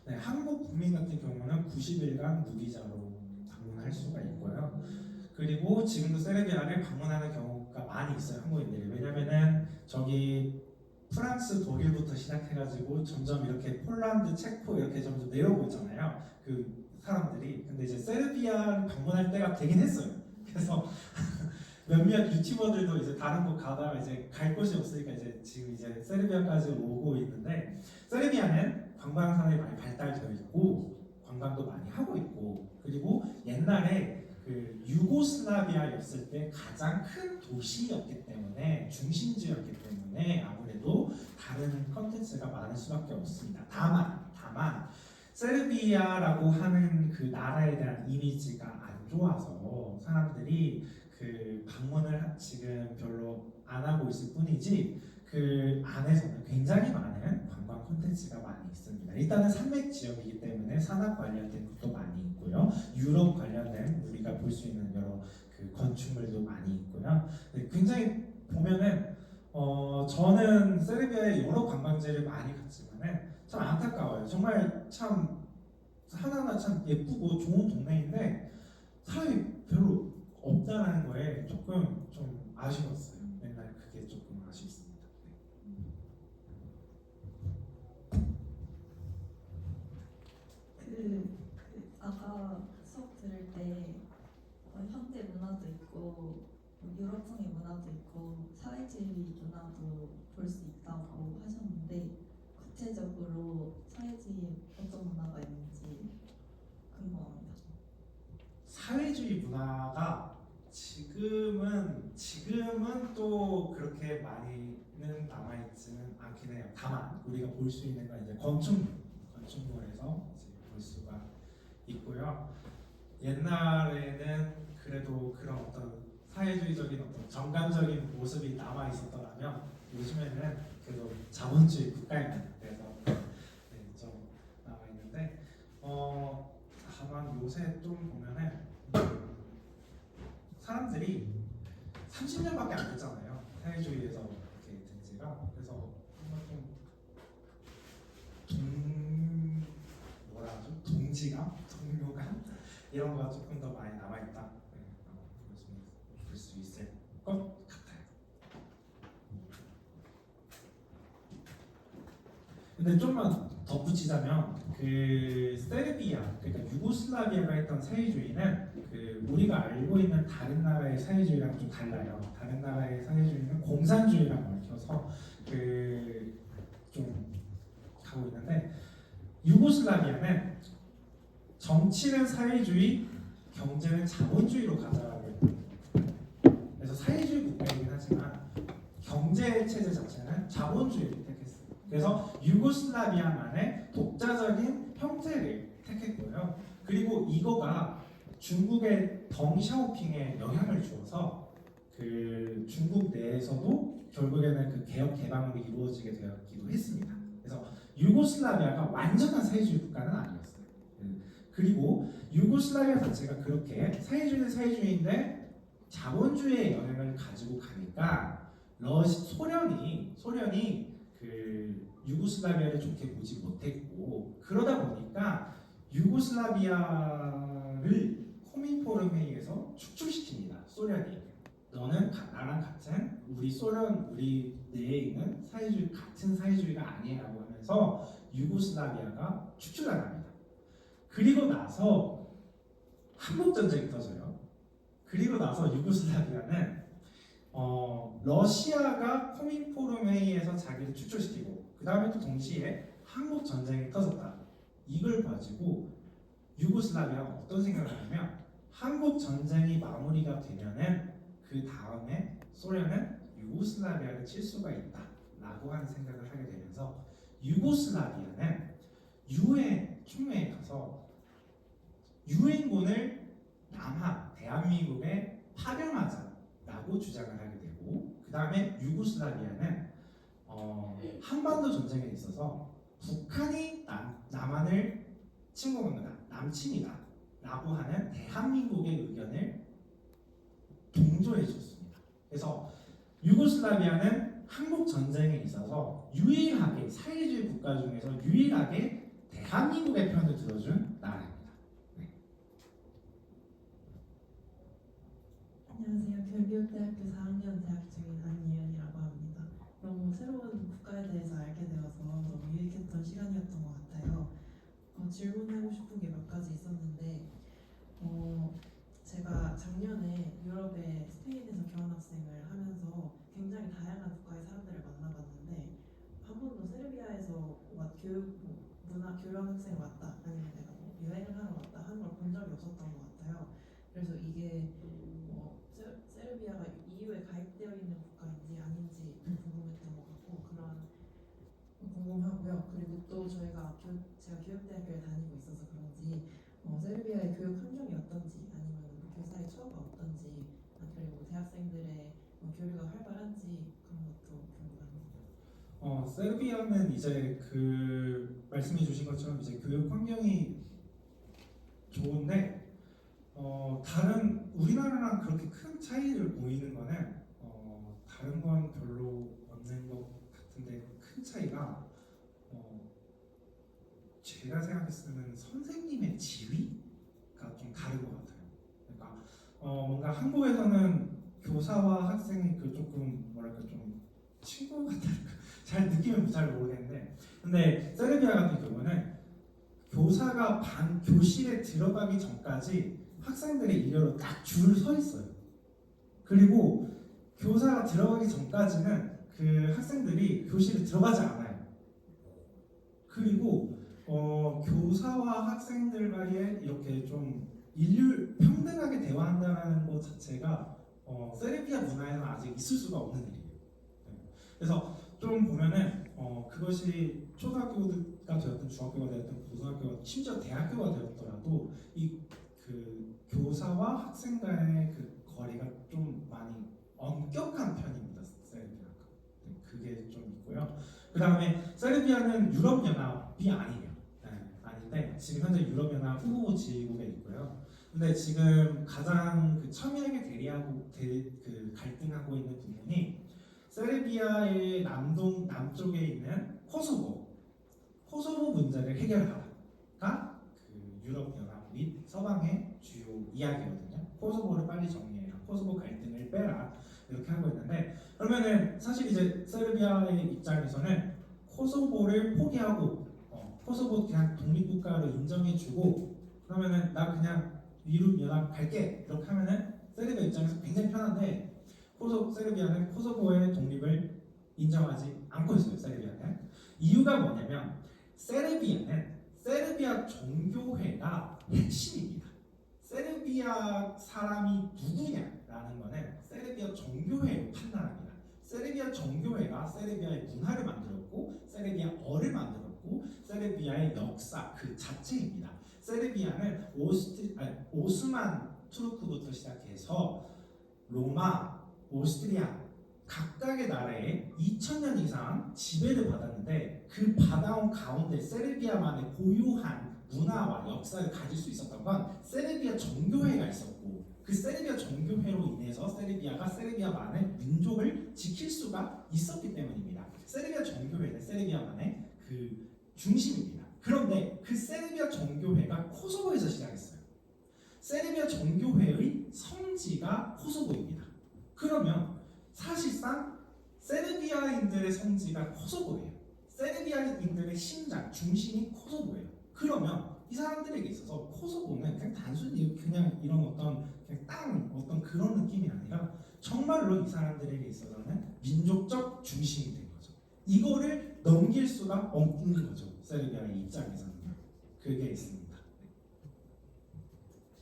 네, 한국 국민 같은 경우는 90일간 무비자로 방문할 수가 있고요. 그리고 지금도 세르비아를 방문하는 경우가 많이 있어요, 한국인들이. 왜냐면은 저기 프랑스, 독일부터 시작해가지고 점점 이렇게 폴란드, 체코 이렇게 점점 내려오고 있잖아요. 그 사람들이. 근데 이제 세르비아를 방문할 때가 되긴 했어요. 그래서 몇몇 유튜버들도 이제 다른 곳 가다가 이제 갈 곳이 없으니까 이제 지금 이제 세르비아까지 오고 있는데, 세르비아는 관광 산업이 많이 발달되어 있고 관광도 많이 하고 있고, 그리고 옛날에 그 유고슬라비아였을 때 가장 큰 도시였기 때문에, 중심지였기 때문에 아무래도 다른 컨텐츠가 많을 수밖에 없습니다. 다만 세르비아라고 하는 그 나라에 대한 이미지가 안 좋아서 사람들이 그 방문을 지금 별로 안 하고 있을 뿐이지, 그 안에서는 굉장히 많은 관광 콘텐츠가 많이 있습니다. 일단은 산맥 지역이기 때문에 산악 관련된 것도 많이 있고요. 유럽 관련된 우리가 볼 수 있는 여러 그 건축물도 많이 있고요. 굉장히 보면은 저는 세르비아에 여러 관광지를 많이 갔지만은 참 안타까워요. 정말 참 하나하나 참 예쁘고 좋은 동네인데 사람이 별로 없다라는 거에 조금 좀 아쉬웠어요. 맨날 그게 조금 아쉽습니다. 아까 수업 들을 때 현대 문화도 있고 유럽풍의 문화도 있고 사회주의 문화도 볼 수 있다고 하셨는데 구체적으로 사회주의 어떤 문화가 있는지 궁금합니다. 사회주의 문화가 지금은 또 그렇게 많이는 남아있지는 않긴 해요. 다만 우리가 볼 수 있는 건 이제 건축물에서 이제 볼 수가 있고요. 옛날에는 그래도 그런 어떤 사회주의적인 어떤 정감적인 모습이 남아 있었더라면, 요즘에는 그래도 자본주의 국가입니다. 그래서 네, 좀 남아 있는데 다만 요새 좀 보면은 사람들이 30년밖에 안 됐잖아요. 사회주의에서 이렇게 된 지가. 그래서 뭔가 좀 뭐라 하죠? 동지감, 동료감 이런 거가 조금 더 많이 남아 있다. 볼 수 있을 것 같아요. 근데 좀만 덧붙이자면, 그 세르비아, 그러니까 유고슬라비아가 했던 사회주의는 그 우리가 알고 있는 다른 나라의 사회주의랑 좀 달라요. 다른 나라의 사회주의는 공산주의랑 얽혀서 그 좀 가고 있는데, 유고슬라비아는 정치는 사회주의, 경제는 자본주의로 가자라고 했거든요. 그래서 사회주의 국가이긴 하지만 경제 체제 자체는 자본주의를 택했어요. 그래서 유고슬라비아만의 독자적인 형태를 택했고요. 그리고 이거가 중국의 덩샤오핑에 영향을 주어서 그 중국 내에서도 결국에는 그 개혁 개방으로 이루어지게 되었기도 했습니다. 그래서 유고슬라비아가 완전한 사회주의 국가는 아니었어요. 그리고 유고슬라비아 자체가 그렇게 사회주의는 사회주의인데 자본주의의 영향을 가지고 가니까 소련이 그 유고슬라비아를 좋게 보지 못했고, 그러다 보니까 유고슬라비아를 코민포럼 회의에서 축출시킵니다. 소련이. 너는 나랑 같은 우리 내에 있는 같은 사회주의가 아니라고 하면서 유고슬라비아가 축출당합니다. 그리고 나서 한국 전쟁이 터져요. 그리고 나서 유고슬라비아는 러시아가 코민포럼 회의에서 자기를 축출시키고, 그 다음에 또 동시에 한국 전쟁이 터졌다. 이걸 가지고 유고슬라비아가 어떤 생각을 하냐면, 한국 전쟁이 마무리가 되면은 그 다음에 소련은 유고슬라비아를 칠 수가 있다라고 하는 생각을 하게 되면서, 유고슬라비아는 충무에 가서 유엔군을 대한민국에 파병하자라고 주장을 하게 되고, 그 다음에 유고슬라비아는 한반도 전쟁에 있어서 북한이 남한을 침공한다, 남침이다라고 하는 대한민국의 의견을 동조해 줬습니다. 그래서 유고슬라비아는 한국 전쟁에 있어서 유일하게, 사회주의 국가 중에서 유일하게 대한민국의 편을 들어준 나라입니다. 안녕하세요. 결교육대학교 4학년 재학 중인 안예은이라고 합니다. 너무 새로운 국가에 대해서 알게 되어서 너무 유익했던 시간이었던 것 같아요. 질문하고 싶은 게 몇 가지 있었는데 제가 작년에 유럽의 스페인에서 교환학생을 하면서 굉장히 다양한 국가의 사람들을 만나봤는데 한 번도 세르비아에서 교환학생을 왔다 아니면 내가 뭐 여행을 하러 왔다 하는 걸 본 적이 없었던 것 같아요. 그래서 이게 세르비아가 EU에 가입되어 있는 국가인지 아닌지 궁금했던 것 같고 그런 궁금하고요. 그리고 또 제가 교육대학교를 다니고 있어서 그런지 세르비아의 교육 환경이 어떤지 아니면 교사의 처우가 어떤지 그리고 대학생들의 교류가 활발한지 그런 것도 궁금합니다. 세르비아는 이제 그 말씀해 주신 것처럼 이제 교육 환경이 좋은데 다른 우리나라랑 그렇게 큰 차이를 보이는 거는 다른 건 별로 없는 것 같은데 큰 차이가 제가 생각했을 때는 선생님의 지위가 좀 다른 것 같아요. 그러니까 뭔가 한국에서는 교사와 학생이 그 조금 뭐랄까 좀 친구 같은 잘 느낌은 잘 모르겠는데 근데 세르비아 같은 경우는 교사가 교실에 들어가기 전까지 학생들의 일렬로 딱 줄 서 있어요. 그리고 교사가 들어가기 전까지는 그 학생들이 교실에 들어가지 않아요. 그리고 교사와 학생들 간에 이렇게 좀 인류 평등하게 대화한다는 것 자체가 세르비아 문화에서는 아직 있을 수가 없는 일이에요. 네. 그래서 좀 보면은 그것이 초등학교가 되었든 중학교가 되었든 고등학교가 심지어 대학교가 되었더라도 이 그 교사와 학생 간의 그 거리가 좀 많이 엄격한 편입니다. 세르비아가. 네, 그게 좀 있고요. 그 다음에 세르비아는 유럽연합이 아니에요. 네, 아닌데 지금 현재 유럽연합 후보지국에 있고요. 근데 지금 가장 그 첨예하게 그 갈등하고 있는 부분이 세르비아의 남쪽에 있는 코소보 문제를 해결하라가 그 유럽연합 및 서방의 주요 이야기거든요. 코소보를 빨리 정리해라, 코소보 갈등을 빼라 이렇게 하고 있는데 그러면은 사실 이제 세르비아의 입장에서는 코소보를 포기하고 코소보 그냥 독립국가로 인정해주고 그러면은 나 그냥 유럽연합 갈게 이렇게 하면은 세르비아 입장에서 굉장히 편한데 세르비아는 코소보의 독립을 인정하지 않고 있어요. 세르비아는 이유가 뭐냐면 세르비아 종교회가 핵심입니다. 세르비아 사람이 누구냐라는 거는 세르비아 종교회로 판단합니다. 세르비아 종교회가 세르비아의 문화를 만들었고 세르비아어를 만들었고 세르비아의 역사 그 자체입니다. 세르비아는 오스만 투르크부터 시작해서 로마, 오스트리아 각각의 나라에 2000년 이상 지배를 받았는데 그 받아온 가운데 세르비아만의 고유한 문화와 역사를 가질 수 있었던 건 세르비아 종교회가 있었고 그 세르비아 종교회로 인해서 세르비아가 세르비아만의 민족을 지킬 수가 있었기 때문입니다. 세르비아 종교회는 세르비아만의 그 중심입니다. 그런데 그 세르비아 종교회가 코소보에서 시작했어요. 세르비아 종교회의 성지가 코소보입니다. 그러면 사실상 세르비아인들의 성지가 코소보예요. 세르비아인들의 심장, 중심이 코소보예요. 그러면 이 사람들에게 있어서 코소보는 그냥 단순히 그냥 이런 어떤 그냥 어떤 그런 느낌이 아니라 정말로 이 사람들에게 있어서는 민족적 중심이 된 거죠. 이거를 넘길 수가 없는 거죠. 세르비아의 입장에서는 그게 있습니다.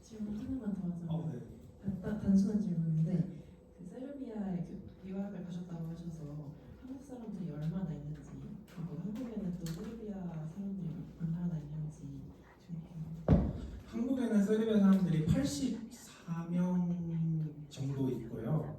질문 하나만 더 하자면 네. 단순한 질문인데 그 세르비아에 유학을 가셨다고 하셔서 한국 사람들이 얼마나 있는지 그리고 한국에는 또 세르비아 사람들이 얼마나 있는지 한국에는 세르비아 사람들이 84명 정도 있고요.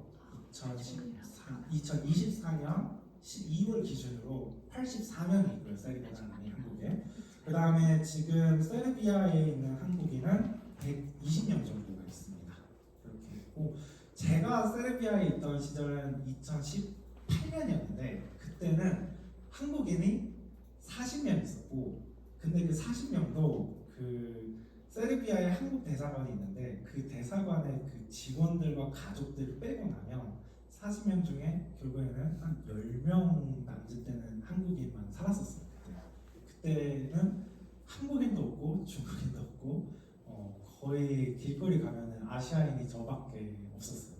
2024년 12월 기준으로 84명이 있고요. 세르비아 사람들이 한국에. 그 다음에 지금 세르비아에 있는 한국인은 120명 정도가 있습니다. 그렇게 있고 제가 세르비아에 있던 시절은 2018년이었는데 그때는 한국인이 40명 있었고 근데 그 40명도 그 세르비아의 한국 대사관이 있는데 그 대사관의 그 직원들과 가족들을 빼고 나면 40명 중에 결국에는 한 10명 남짓 되는 한국인만 살았었어요. 그때는 한국인도 없고 중국인도 없고 거의 길거리 가면은 아시아인이 저밖에 없었어요.